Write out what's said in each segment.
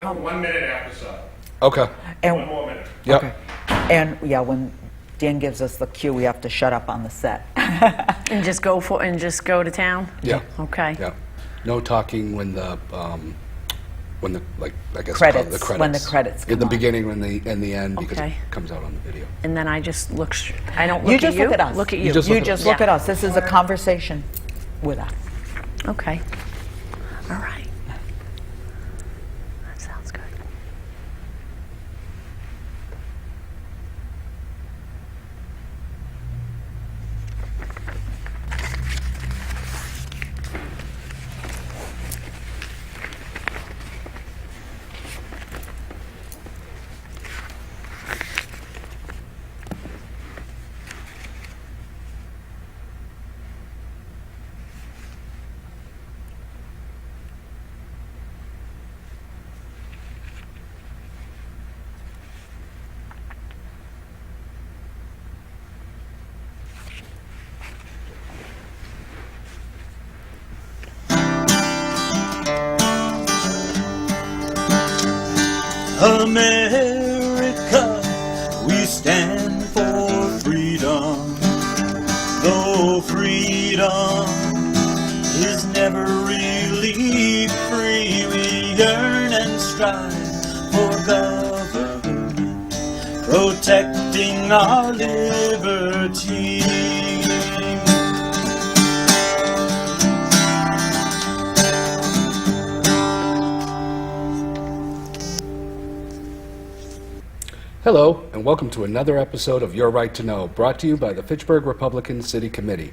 1 minute after stop. Okay. One And, more minute. Yep. okay. And yeah, when Dan gives us the cue, we have to shut up on the set. And just go to town? Yeah. Okay. Yeah. No talking when the like I guess Credits, the credits. when the credits in come the on. beginning and the end because Okay. it comes out on the video. And then I just look, I don't look You at just you? look at us. Look at you. You just You look at just us. look Yeah. at us. This is a conversation with us. Okay. All right. That sounds good. America, we stand for freedom. Though freedom is never really free, we yearn and strive for government, protecting our liberty. Hello, and welcome to another episode of Your Right to Know, brought to you by the Fitchburg Republican City Committee.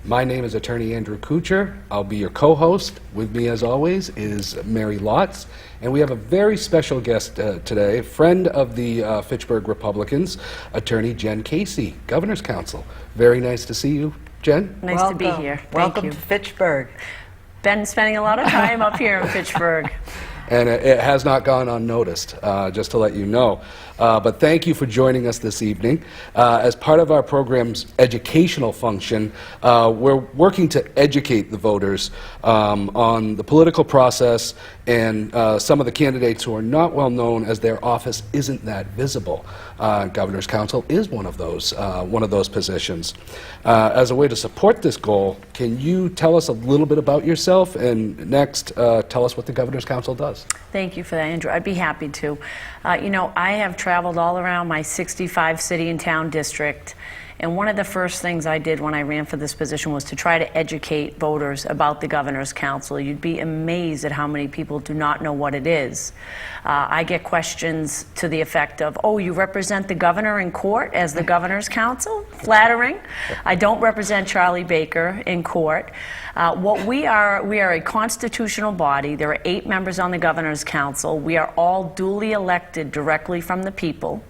My name is Attorney Andrew Kuchar. I'll be your co-host. With me, as always, is Mary Lotz, and we have a very special guest today, friend of the Fitchburg Republicans, Attorney Jen Caissie, Governor's Counsel. Very nice to see you, Jen. Nice to be here. Thank Welcome you. to Fitchburg. Been spending a lot of time up here in Fitchburg. And it has not gone unnoticed, just to let you know. But thank you for joining us this evening. As part of our program's educational function, we're working to educate the voters on the political process and some of the candidates who are not well known as their office isn't that visible. Governor's Counsel is one of those positions. As a way to support this goal, can you tell us a little bit about yourself, and next tell us what the Governor's Counsel does? Thank you for that, Andrew. I'd be happy to. I have traveled all around my 65 city and town district, and one of the first things I did when I ran for this position was to try to educate voters about the Governor's Counsel. You'd be amazed at how many people do not know what it is. I get questions to the effect of, oh, you represent the governor in court as the Governor's Counsel? Flattering. I don't represent Charlie Baker in court. We are a constitutional body. There are 8 members on the Governor's Council. We are all duly elected directly from the people,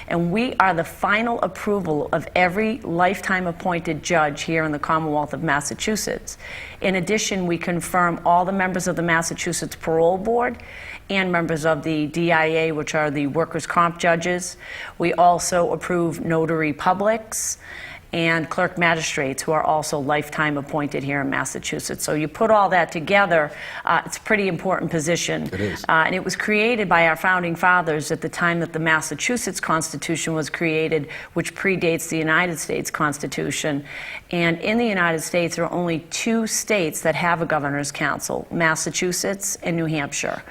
and we are the final approval of every lifetime appointed judge here in the Commonwealth of Massachusetts. In addition, we confirm all the members of the Massachusetts Parole Board and members of the DIA, which are the workers' comp judges. We also approve notary publics and clerk magistrates, who are also lifetime appointed here in Massachusetts. So you put all that together, it's a pretty important position. It is. And it was created by our founding fathers at the time that the Massachusetts Constitution was created, which predates the United States Constitution. And in the United States, there are only 2 states that have a Governor's Council, Massachusetts and New Hampshire.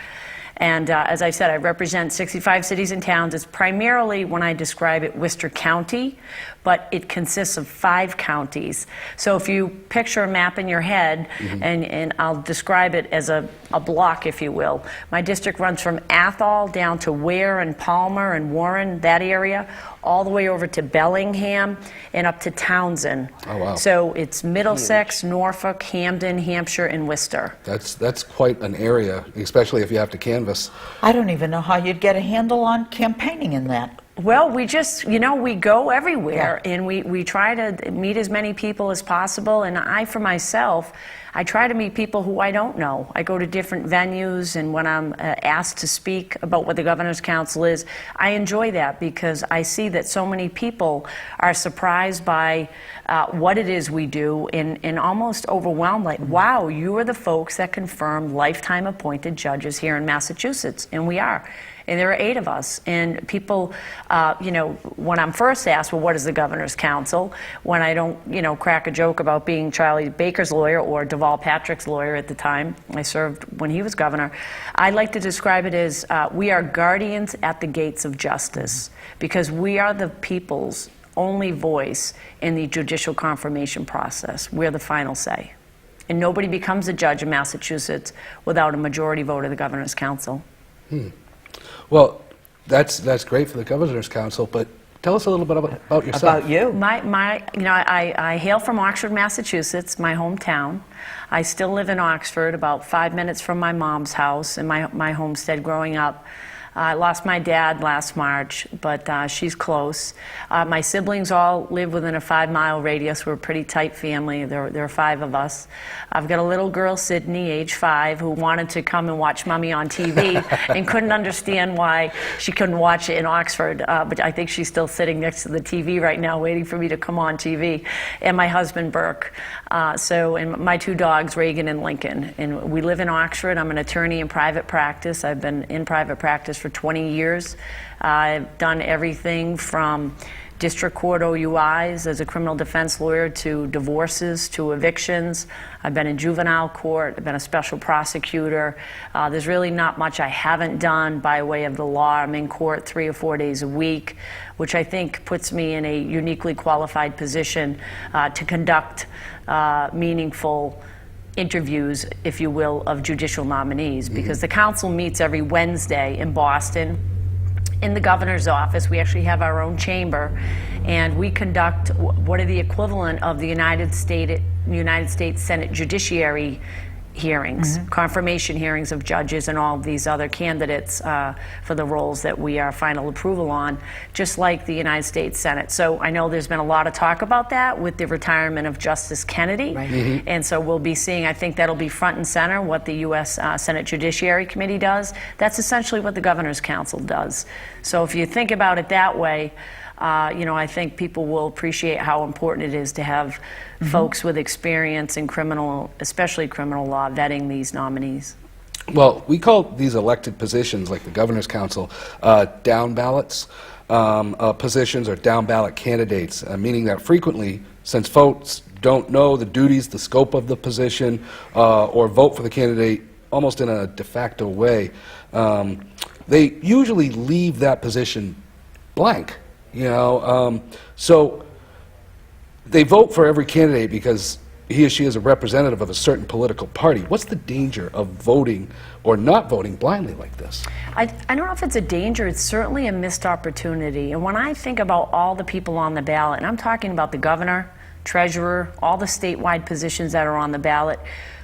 And as I said, I represent 65 cities and towns. It's primarily, when I describe it, Worcester County, but it consists of 5 counties. So if you picture a map in your head, and I'll describe it as a block, if you will. My district runs from Athol down to Ware and Palmer and Warren, that area, all the way over to Bellingham and up to Townsend. Oh, wow. So it's Middlesex, Norfolk, Hamden, Hampshire, and Worcester. That's quite an area, especially if you have to canvass. I don't even know how you'd get a handle on campaigning in that Well, we just, we go everywhere, and we try to meet as many people as possible. And I, for myself, I try to meet people who I don't know. I go to different venues, and when I'm asked to speak about what the Governor's Council is, I enjoy that because I see that so many people are surprised by what it is we do and almost overwhelmed, like, wow, you are the folks that confirm lifetime appointed judges here in Massachusetts, and we are. And there are 8 of us. And people, when I'm first asked, well, what is the Governor's Council? When I don't, crack a joke about being Charlie Baker's lawyer or Deval Patrick's lawyer at the time, I served when he was governor, I like to describe it as we are guardians at the gates of justice, because we are the people's only voice in the judicial confirmation process. We're the final say. And nobody becomes a judge in Massachusetts without a majority vote of the Governor's Council. Well, that's great for the Governor's Council, but tell us a little bit about yourself. About you. I hail from Oxford, Massachusetts, my hometown. I still live in Oxford, about 5 minutes from my mom's house and my homestead growing up. I lost my dad last March, but she's close. My siblings all live within a 5-mile radius. We're a pretty tight family. There are 5 of us. I've got a little girl, Sydney, age 5, who wanted to come and watch Mummy on TV and couldn't understand why she couldn't watch it in Oxford. But I think she's still sitting next to the TV right now waiting for me to come on TV. And my husband, Burke. And my 2 dogs, Reagan and Lincoln. And we live in Oxford. I'm an attorney in private practice. I've been in private practice for 20 years. I've done everything from district court OUIs as a criminal defense lawyer to divorces to evictions. I've been in juvenile court. I've been a special prosecutor. There's really not much I haven't done by way of the law. I'm in court 3 or 4 days a week, which I think puts me in a uniquely qualified position to conduct meaningful interviews, if you will, of judicial nominees, because the council meets every Wednesday in Boston in the governor's office. We actually have our own chamber, and we conduct what are the equivalent of the United States Senate Judiciary hearings, confirmation hearings of judges and all of these other candidates for the roles that we are final approval on, just like the United States Senate. So I know there's been a lot of talk about that with the retirement of Justice Kennedy. Right. And so we'll be seeing, I think that'll be front and center, what the U.S. Senate Judiciary Committee does. That's essentially what the Governor's Council does. So if you think about it that way, I think people will appreciate how important it is to have folks with experience in criminal, especially criminal law, vetting these nominees. Well, we call these elected positions, like the Governor's Council, down ballots positions or down ballot candidates, meaning that frequently, since folks don't know the duties, the scope of the position, or vote for the candidate almost in a de facto way, they usually leave that position blank. So they vote for every candidate because he or she is a representative of a certain political party. What's the danger of voting or not voting blindly like this? I don't know if it's a danger. It's certainly a missed opportunity. And when I think about all the people on the ballot, and I'm talking about the governor, treasurer, all the statewide positions that are on the ballot,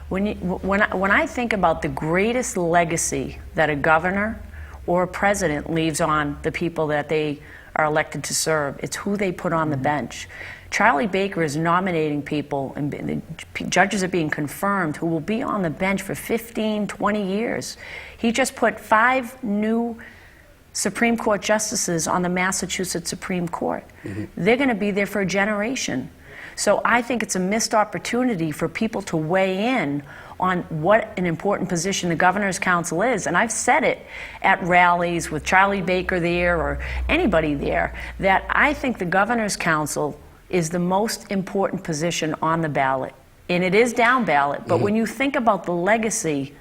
when I think about the greatest legacy that a governor or a president leaves on the people that they are elected to serve, it's who they put on the bench. Charlie Baker is nominating people, and the judges are being confirmed, who will be on the bench for 15, 20 years. He just put 5 new Supreme Court justices on the Massachusetts Supreme Court. They're going to be there for a generation. So I think it's a missed opportunity for people to weigh in on what an important position the Governor's Council is. And I've said it at rallies with Charlie Baker there or anybody there, that I think the Governor's Council is the most important position on the ballot. And it is down ballot, but when you think about the legacy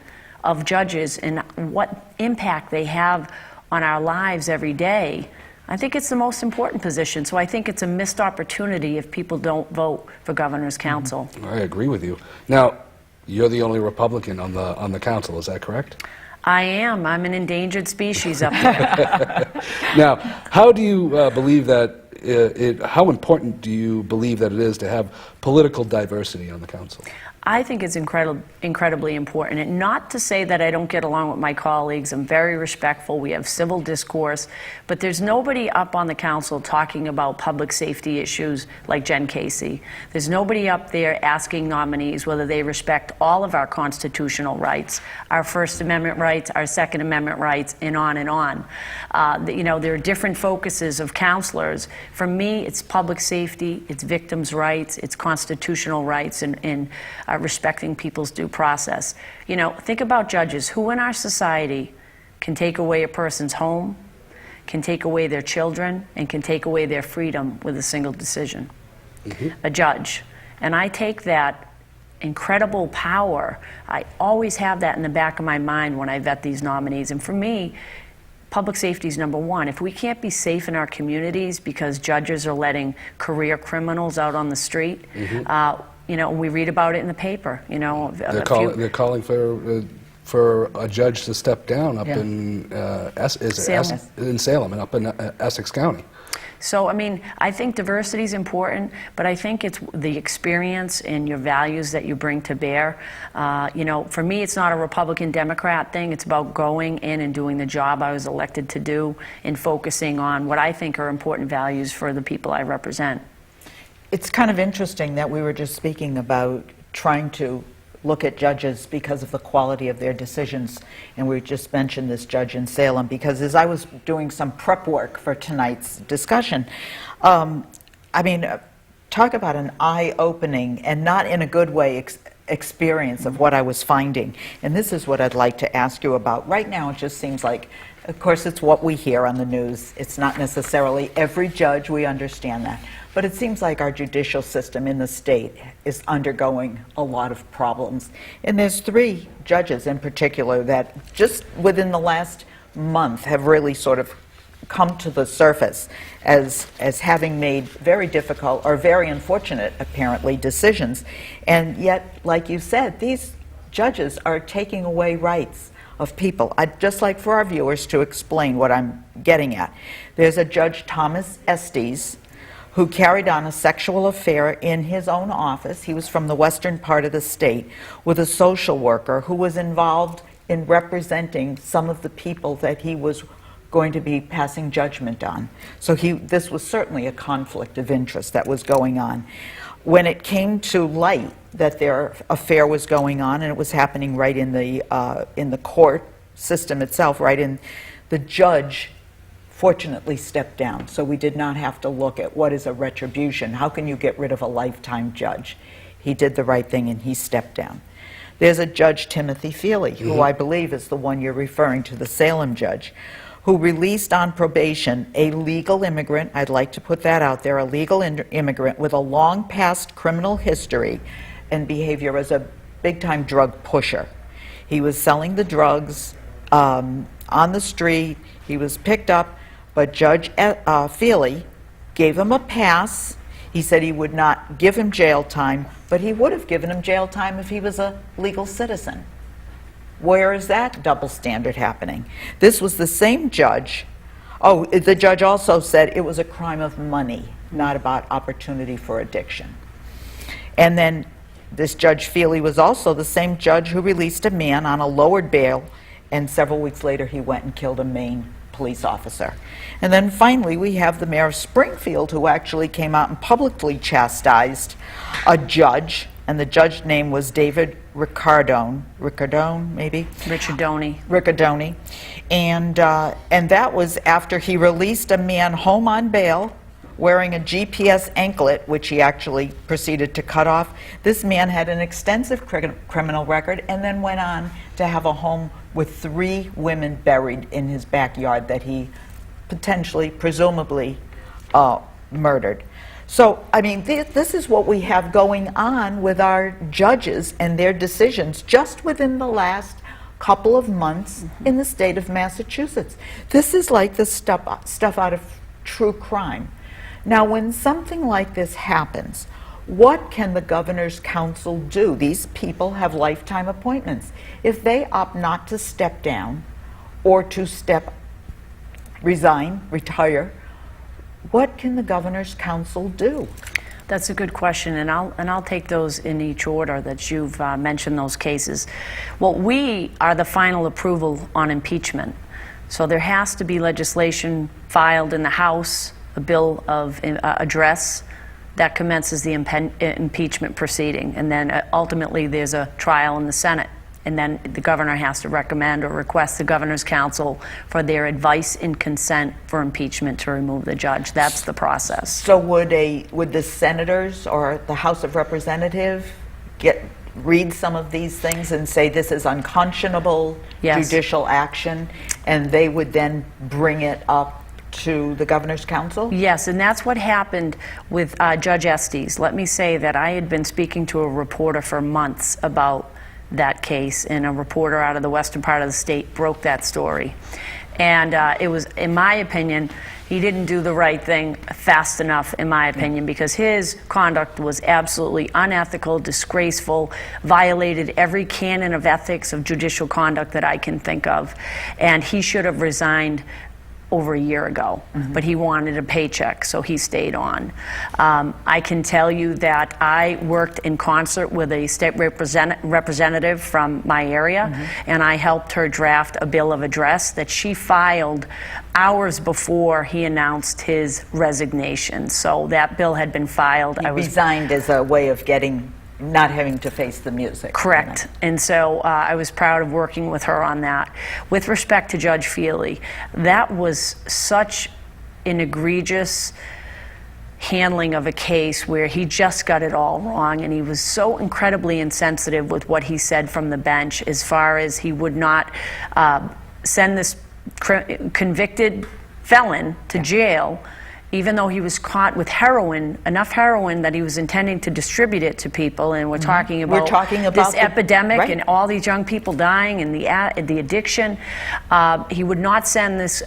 of judges and what impact they have on our lives every day, I think it's the most important position. So I think it's a missed opportunity if people don't vote for Governor's Council. I agree with you. Now, you're the only Republican on the council, is that correct? I am. I'm an endangered species up there. Now, how do you believe that how important do you believe that it is to have political diversity on the council? I think it's incredibly important. And not to say that I don't get along with my colleagues. I'm very respectful. We have civil discourse. But there's nobody up on the council talking about public safety issues like Jen Caissie. There's nobody up there asking nominees whether they respect all of our constitutional rights, our First Amendment rights, our Second Amendment rights, and on and on. You know, there are different focuses of counselors. For me, it's public safety, it's victims' rights, it's constitutional rights, and respecting people's due process. You know, think about judges. Who in our society can take away a person's home, can take away their children, and can take away their freedom with a single decision? A judge. And I take that incredible power. I always have that in the back of my mind when I vet these nominees. And for me, public safety is number one. If we can't be safe in our communities because judges are letting career criminals out on the street, you know, we read about it in the paper. You know, They're calling for a judge to step down up in Salem and up in Essex County. So, I mean, I think diversity is important, but I think it's the experience and your values that you bring to bear. You know, for me, it's not a Republican-Democrat thing. It's about going in and doing the job I was elected to do and focusing on what I think are important values for the people I represent. It's kind of interesting that we were just speaking about trying to look at judges because of the quality of their decisions, and we just mentioned this judge in Salem, because as I was doing some prep work for tonight's discussion, I mean, talk about an eye-opening and not in a good way experience of what I was finding. And this is what I'd like to ask you about. Right now it just seems like, of course, it's what we hear on the news. It's not necessarily every judge, we understand that. But it seems like our judicial system in the state is undergoing a lot of problems. And there's 3 judges in particular that just within the last month have really sort of come to the surface as having made very difficult or very unfortunate, apparently, decisions. And yet, like you said, these judges are taking away rights of people. I'd just like for our viewers to explain what I'm getting at. There's a Judge Thomas Estes who carried on a sexual affair in his own office. He was from the western part of the state with a social worker who was involved in representing some of the people that he was going to be passing judgment on. So this was certainly a conflict of interest that was going on. When it came to light that their affair was going on, and it was happening right in the court system itself, right in the judge fortunately stepped down, so we did not have to look at what is a retribution. How can you get rid of a lifetime judge? He did the right thing and he stepped down. There's a Judge Timothy Feely, who I believe is the one you're referring to, the Salem judge, who released on probation a legal immigrant, I'd like to put that out there, a legal immigrant with a long past criminal history and behavior as a big-time drug pusher. He was selling the drugs on the street. He was picked up, but Judge Feely gave him a pass. He said he would not give him jail time, but he would have given him jail time if he was a legal citizen. Where is that double standard happening? This was the same judge. Oh, the judge also said it was a crime of money, not about opportunity for addiction. And then this Judge Feely was also the same judge who released a man on a lowered bail, and several weeks later he went and killed a Maine police officer. And then finally we have the mayor of Springfield, who actually came out and publicly chastised a judge, and the judge's name was David Ricardone, maybe? Ricardone. And that was after he released a man home on bail wearing a GPS anklet, which he actually proceeded to cut off. This man had an extensive criminal record and then went on to have a home with 3 women buried in his backyard that he potentially, presumably, murdered. So, I mean, this is what we have going on with our judges and their decisions just within the last couple of months in the state of Massachusetts. This is like the stuff out of true crime. Now, when something like this happens, what can the governor's council do? These people have lifetime appointments. If they opt not to step down or to resign, retire, what can the governor's council do? That's a good question, and I'll take those in each order that you've mentioned those cases. Well, we are the final approval on impeachment, so there has to be legislation filed in the House, a bill of address that commences the impeachment proceeding, and then ultimately there's a trial in the Senate. And then the governor has to recommend or request the governor's council for their advice and consent for impeachment to remove the judge. That's the process. So would the senators or the House of Representatives read some of these things and say this is unconscionable judicial action, and they would then bring it up to the governor's council? Yes, and that's what happened with Judge Estes. Let me say that I had been speaking to a reporter for months about that case, and a reporter out of the western part of the state broke that story. And it was, in my opinion, he didn't do the right thing fast enough, in my opinion, because his conduct was absolutely unethical, disgraceful, violated every canon of ethics of judicial conduct that I can think of. And he should have resigned over a year ago, but he wanted a paycheck, so he stayed on. I can tell you that I worked in concert with a state representative from my area, and I helped her draft a bill of address that she filed hours before he announced his resignation. So that bill had been filed. He resigned as a way of not having to face the music. Correct. And so I was proud of working with her on that. With respect to Judge Feely, that was such an egregious handling of a case where he just got it all wrong, and he was so incredibly insensitive with what he said from the bench, as far as he would not send this convicted felon to jail, even though he was caught with heroin, enough heroin that he was intending to distribute it to people. And we're talking about this epidemic and all these young people dying and the addiction. He would not send this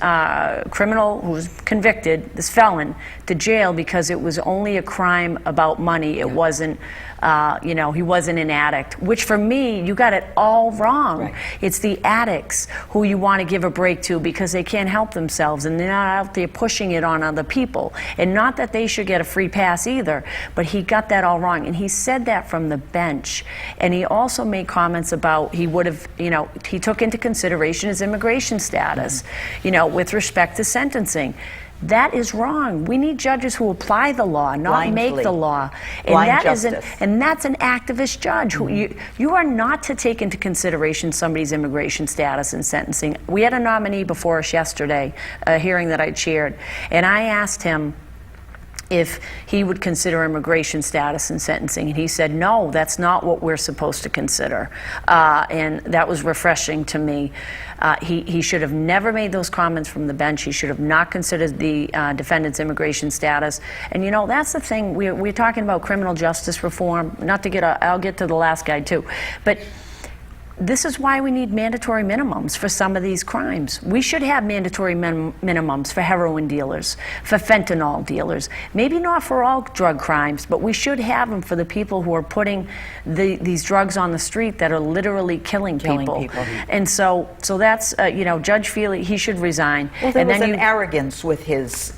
criminal who was convicted, this felon, to jail because it was only a crime about money. It wasn't, he wasn't an addict, which for me, you got it all wrong. Right. It's the addicts who you want to give a break to because they can't help themselves and they're not out there pushing it on other people. And not that they should get a free pass either, but he got that all wrong. And he said that from the bench. And he also made comments about he would have, he took into consideration his immigration status, with respect to sentencing. That is wrong. We need judges who apply the law, not make the law. And that's an activist judge. Who you are not to take into consideration somebody's immigration status in sentencing. We had a nominee before us yesterday, a hearing that I chaired, and I asked him if he would consider immigration status in sentencing. And he said, no, that's not what we're supposed to consider. And that was refreshing to me. He should have never made those comments from the bench. He should have not considered the defendant's immigration status. And that's the thing, we're talking about criminal justice reform, I'll get to the last guy too. But this is why we need mandatory minimums for some of these crimes. We should have mandatory minimums for heroin dealers, for fentanyl dealers. Maybe not for all drug crimes, but we should have them for the people who are putting these drugs on the street that are literally killing people. And so that's, Judge Feely, he should resign. Well, there was an arrogance with his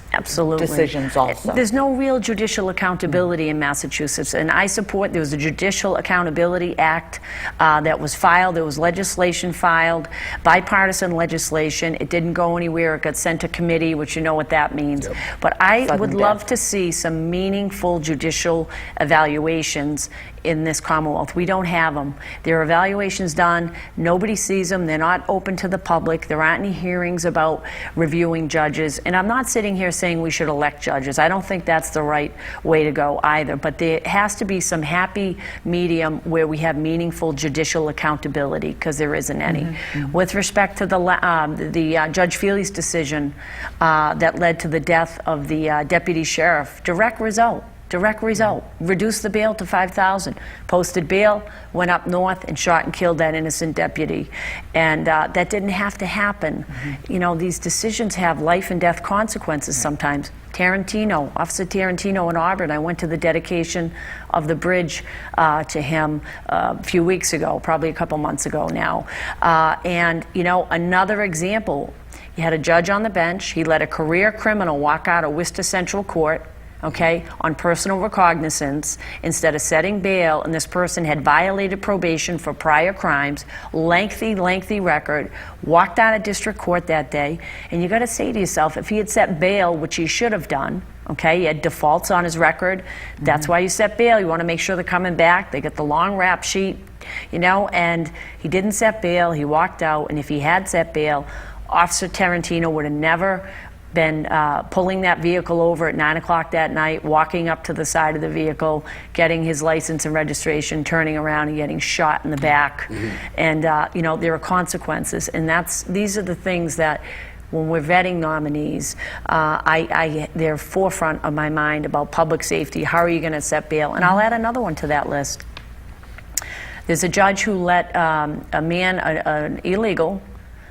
decisions also. There's no real judicial accountability in Massachusetts, and I support, there was a Judicial Accountability Act that was filed. There was legislation filed, bipartisan legislation. It didn't go anywhere. It got sent to committee, which you know what that means. Yep. But I would love to see some meaningful judicial evaluations in this Commonwealth. We don't have them. There are evaluations done. Nobody sees them. They're not open to the public. There aren't any hearings about reviewing judges. And I'm not sitting here saying we should elect judges. I don't think that's the right way to go either. But there has to be some happy medium where we have meaningful judicial accountability, because there isn't any. With respect to the Judge Feely's decision that led to the death of the deputy sheriff, direct result. Reduced the bail to $5,000. Posted bail, went up north and shot and killed that innocent deputy. And that didn't have to happen. These decisions have life and death consequences sometimes. Officer Tarantino in Auburn, I went to the dedication of the bridge to him a few weeks ago, probably a couple months ago now. And another example, you had a judge on the bench. He let a career criminal walk out of Worcester Central Court, okay, on personal recognizance instead of setting bail, and this person had violated probation for prior crimes, lengthy record, walked out of district court that day, and you got to say to yourself, if he had set bail, which he should have done, okay, he had defaults on his record, that's why you set bail. You want to make sure they're coming back. They get the long rap sheet, you know, and he didn't set bail. He walked out, and if he had set bail, Officer Tarantino would have never been pulling that vehicle over at 9 o'clock that night, walking up to the side of the vehicle, getting his license and registration, turning around and getting shot in the back. And, you know, there are consequences. And these are the things that, when we're vetting nominees, they're forefront of my mind about public safety. How are you going to set bail? And I'll add another one to that list. There's a judge who let a man, an illegal,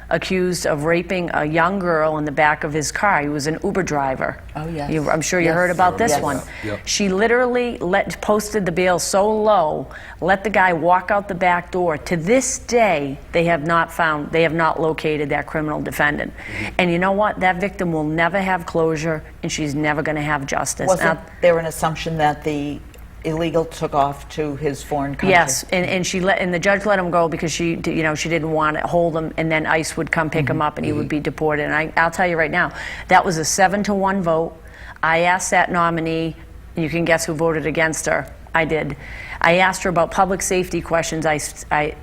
accused of raping a young girl in the back of his car. He was an Uber driver. Oh, yes. I'm sure you heard about this one. Yep. She literally posted the bail so low, let the guy walk out the back door. To this day, they have not located that criminal defendant. And you know what? That victim will never have closure, and she's never going to have justice. Wasn't there an assumption that the illegal took off to his foreign country? Yes, and the judge let him go because she didn't want to hold him, and then ICE would come pick him up and he would be deported. And I'll tell you right now, that was a 7-1 vote. I asked that nominee, and you can guess who voted against her. I did. I asked her about public safety questions. I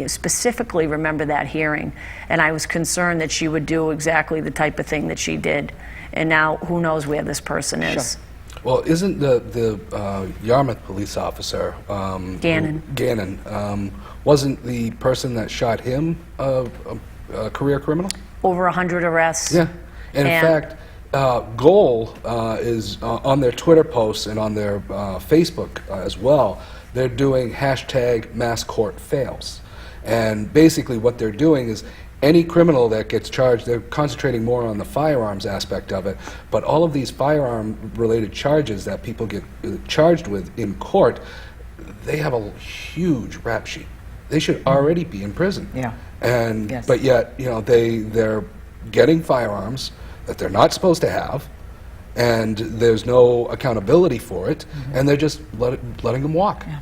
specifically remember that hearing, and I was concerned that she would do exactly the type of thing that she did. And now who knows where this person is. Sure. Well, isn't the Yarmouth police officer, Gannon, wasn't the person that shot him a career criminal? Over 100 arrests. Yeah. And in fact, Goal is on their Twitter posts and on their Facebook as well. They're doing #MassCourtFails. And basically what they're doing is any criminal that gets charged, they're concentrating more on the firearms aspect of it, but all of these firearm-related charges that people get charged with in court, they have a huge rap sheet. They should already be in prison. Yeah. And Yes. but yet, you know, they're getting firearms that they're not supposed to have, and there's no accountability for it, and they're just letting them walk. Yeah.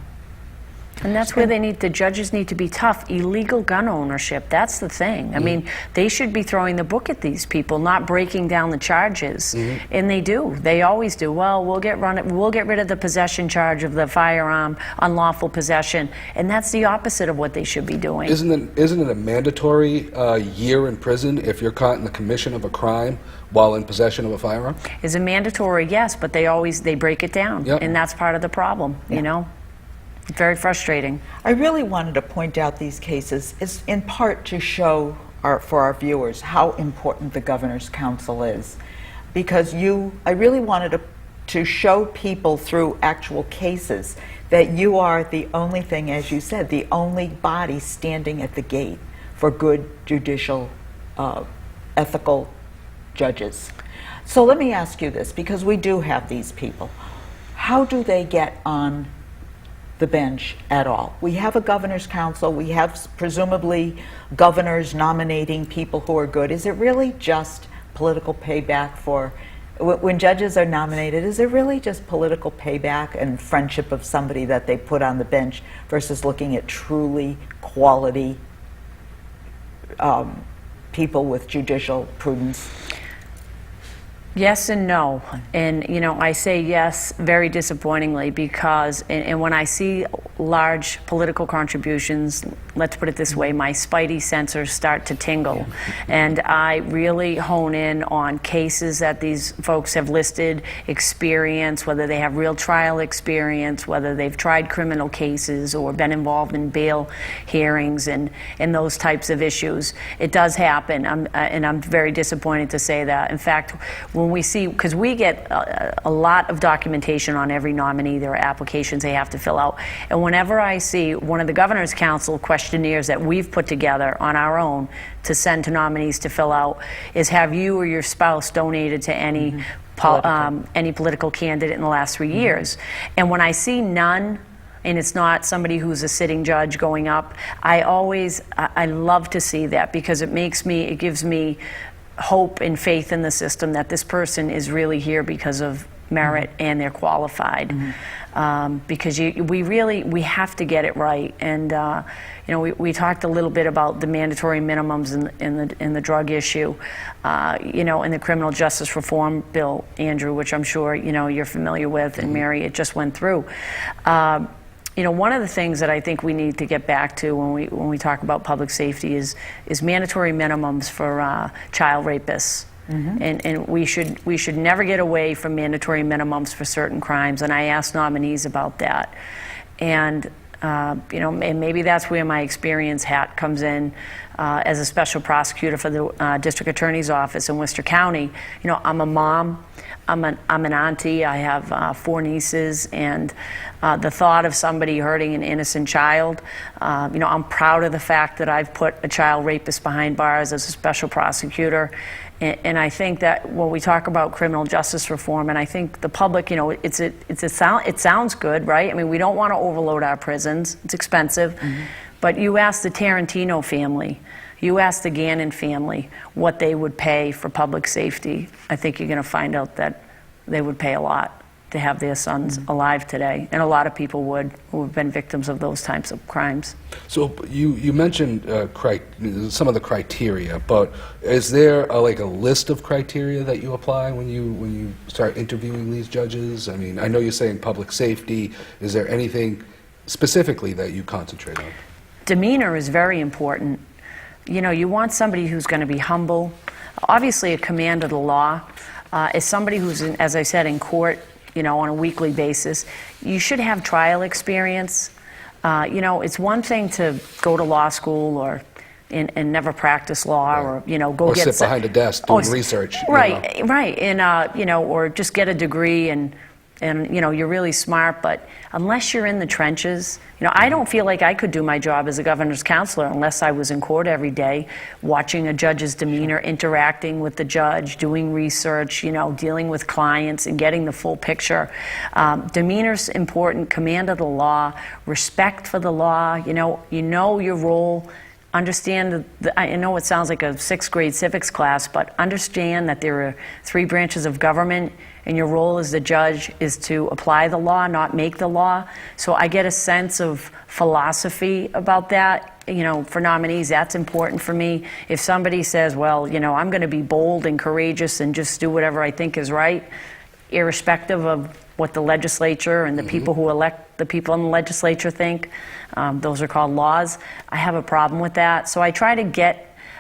And that's where the judges need to be tough. Illegal gun ownership, that's the thing. I mean, they should be throwing the book at these people, not breaking down the charges. And they do. They always do. Well, we'll get rid of the possession charge of the firearm, unlawful possession. And that's the opposite of what they should be doing. Isn't it a mandatory year in prison if you're caught in the commission of a crime while in possession of a firearm? Is it mandatory? Yes, but they break it down. Yep. And that's part of the problem, you know? Very frustrating. I really wanted to point out these cases is in part to show for our viewers how important the Governor's Council is, because I really wanted to show people through actual cases that you are the only thing, as you said, the only body standing at the gate for good judicial, ethical judges. So let me ask you this, because we do have these people. How do they get on the bench at all? We have a Governor's Council. We have presumably governors nominating people who are good. Is it really just political payback for, when judges are nominated, is it really just political payback and friendship of somebody that they put on the bench versus looking at truly quality people with judicial prudence? Yes and no. And, you know, I say yes very disappointingly because, and when I see large political contributions, let's put it this way, my spidey sensors start to tingle. And I really hone in on cases that these folks have listed, experience, whether they have real trial experience, whether they've tried criminal cases or been involved in bail hearings and those types of issues. It does happen, and I'm very disappointed to say that. In fact, when we see, because we get a lot of documentation on every nominee, there are applications they have to fill out, and whenever I see one of the Governor's Council questionnaires that we've put together on our own to send to nominees to fill out is, have you or your spouse donated to any political candidate in the last 3 years? And when I see none, and it's not somebody who's a sitting judge going up, I love to see that, because it gives me hope and faith in the system that this person is really here because of merit and they're qualified. Because we have to get it right. And you know, we talked a little bit about the mandatory minimums in the drug issue, you know, in the criminal justice reform bill, Andrew, which I'm sure you know you're familiar with, and Mary, it just went through. You know, one of the things that I think we need to get back to when we talk about public safety is mandatory minimums for child rapists. And we should never get away from mandatory minimums for certain crimes. And I asked nominees about that. And you know, and maybe that's where my experience hat comes in as a special prosecutor for the district attorney's office in Worcester County. You know, I'm a mom. I'm an auntie. I have 4 nieces, and the thought of somebody hurting an innocent child, you know, I'm proud of the fact that I've put a child rapist behind bars as a special prosecutor. And I think that when we talk about criminal justice reform, and I think the public, you know, it sounds good, right? I mean, we don't want to overload our prisons. It's expensive. But you ask the Tarantino family, you ask the Gannon family what they would pay for public safety, I think you're going to find out that they would pay a lot to have their sons alive today. And a lot of people would, who have been victims of those types of crimes. So you mentioned some of the criteria, but is there like a list of criteria that you apply when you start interviewing these judges? I mean, I know you're saying public safety. Is there anything specifically that you concentrate on? Demeanor is very important. You know, you want somebody who's going to be humble. Obviously, a command of the law. Is somebody who's, as I said, in court, you know, on a weekly basis. You should have trial experience. You know, it's one thing to go to law school and never practice law, or you know, or sit behind a desk doing research. Right, you know. Right, and you know, or just get a degree and you know, you're really smart, but unless you're in the trenches, you know, I don't feel like I could do my job as a governor's counselor unless I was in court every day, watching a judge's demeanor, interacting with the judge, doing research, you know, dealing with clients and getting the full picture. Demeanor's important, command of the law, respect for the law, you know your role. Understand, I know it sounds like a 6th grade civics class, but understand that there are 3 branches of government, and your role as the judge is to apply the law, not make the law. So I get a sense of philosophy about that. You know, for nominees, that's important for me. If somebody says, well, you know, I'm going to be bold and courageous and just do whatever I think is right, irrespective of what the legislature and the people who elect the people in the legislature think, those are called laws. I have a problem with that. So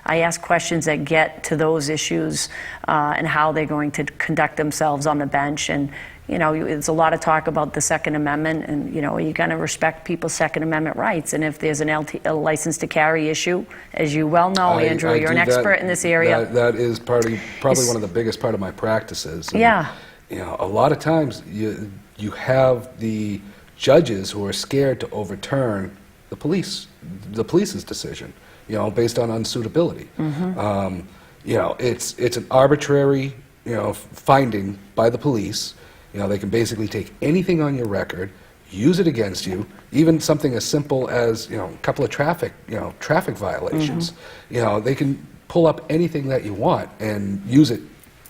I ask questions that get to those issues and how they're going to conduct themselves on the bench. And, you know, there's a lot of talk about the Second Amendment, and, you know, you're going to respect people's Second Amendment rights. And if there's a license to carry issue, as you well know, Andrew, you're an expert in this area. That is probably one of the biggest part of my practices. And, yeah. You know, a lot of times you have the judges who are scared to overturn the police's decision, you know, based on unsuitability. You know, it's an arbitrary, you know, finding by the police. You know, they can basically take anything on your record, use it against you, even something as simple as, you know, a couple of traffic violations. You know, they can pull up anything that you want and use it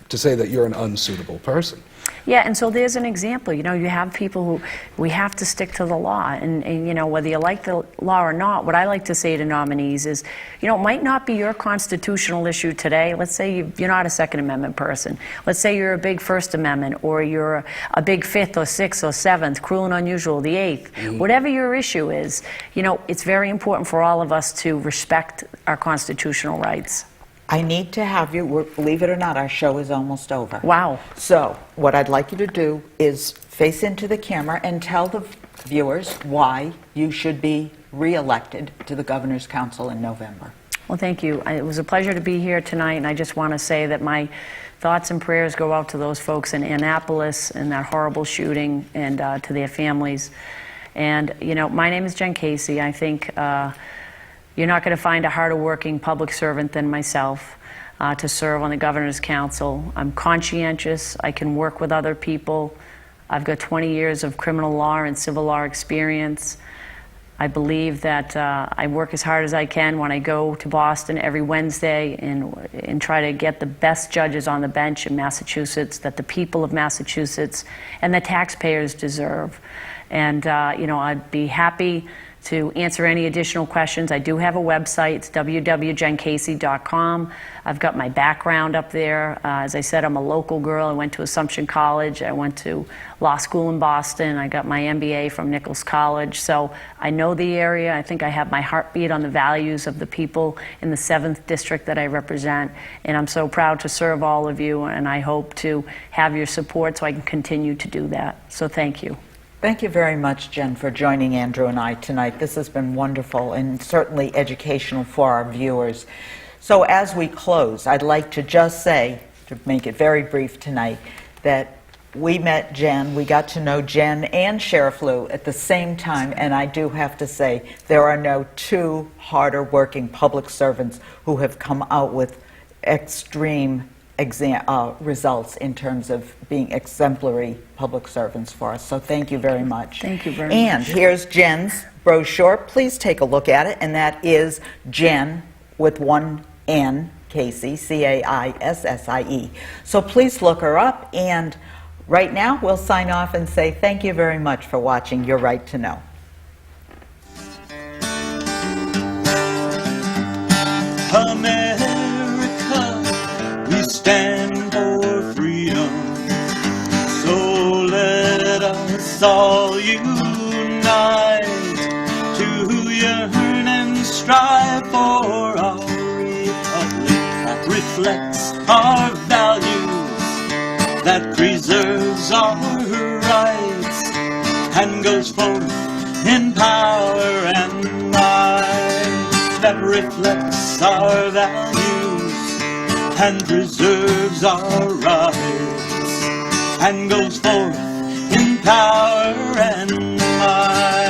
to say that you're an unsuitable person. Yeah, and so there's an example. You know, you have people who, we have to stick to the law. And you know, whether you like the law or not, what I like to say to nominees is, you know, it might not be your constitutional issue today. Let's say you're not a Second Amendment person. Let's say you're a big First Amendment, or you're a big Fifth or Sixth or Seventh, cruel and unusual, the Eighth. Whatever your issue is, you know, it's very important for all of us to respect our constitutional rights. I need to have you, believe it or not, our show is almost over. Wow. So what I'd like you to do is face into the camera and tell the viewers why you should be re-elected to the Governor's Council in November. Well, thank you. It was a pleasure to be here tonight, and I just want to say that my thoughts and prayers go out to those folks in Annapolis and that horrible shooting, and to their families. And, you know, my name is Jen Caissie. I think you're not going to find a harder working public servant than myself to serve on the Governor's Council. I'm conscientious. I can work with other people. I've got 20 years of criminal law and civil law experience. I believe that I work as hard as I can when I go to Boston every Wednesday and try to get the best judges on the bench in Massachusetts that the people of Massachusetts and the taxpayers deserve. And I'd be happy to answer any additional questions. I do have a website. It's www.jencaissie.com. I've got my background up there. As I said, I'm a local girl. I went to Assumption College. I went to law school in Boston. I got my MBA from Nichols College. So I know the area. I think I have my heartbeat on the values of the people in the 7th District that I represent. And I'm so proud to serve all of you, and I hope to have your support so I can continue to do that. So thank you. Thank you very much, Jen, for joining Andrew and I tonight. This has been wonderful and certainly educational for our viewers. So as we close, I'd like to just say, to make it very brief tonight, that we met Jen, we got to know Jen and Sheriff Lou at the same time, and I do have to say there are no two harder working public servants who have come out with extreme results in terms of being exemplary public servants for us. So thank you very much. Thank you very much. And here's Jen's brochure. Please take a look at it. And that is Jen with one N, Caissie, C-A-I-S-S-I-E. So please look her up. And right now we'll sign off and say thank you very much for watching Your Right to Know. Stand for freedom, so let us all unite to yearn and strive for our republic that reflects our values, that preserves our rights, and goes forth in power and might, that reflects our values and preserves our rights, and goes forth in power and might.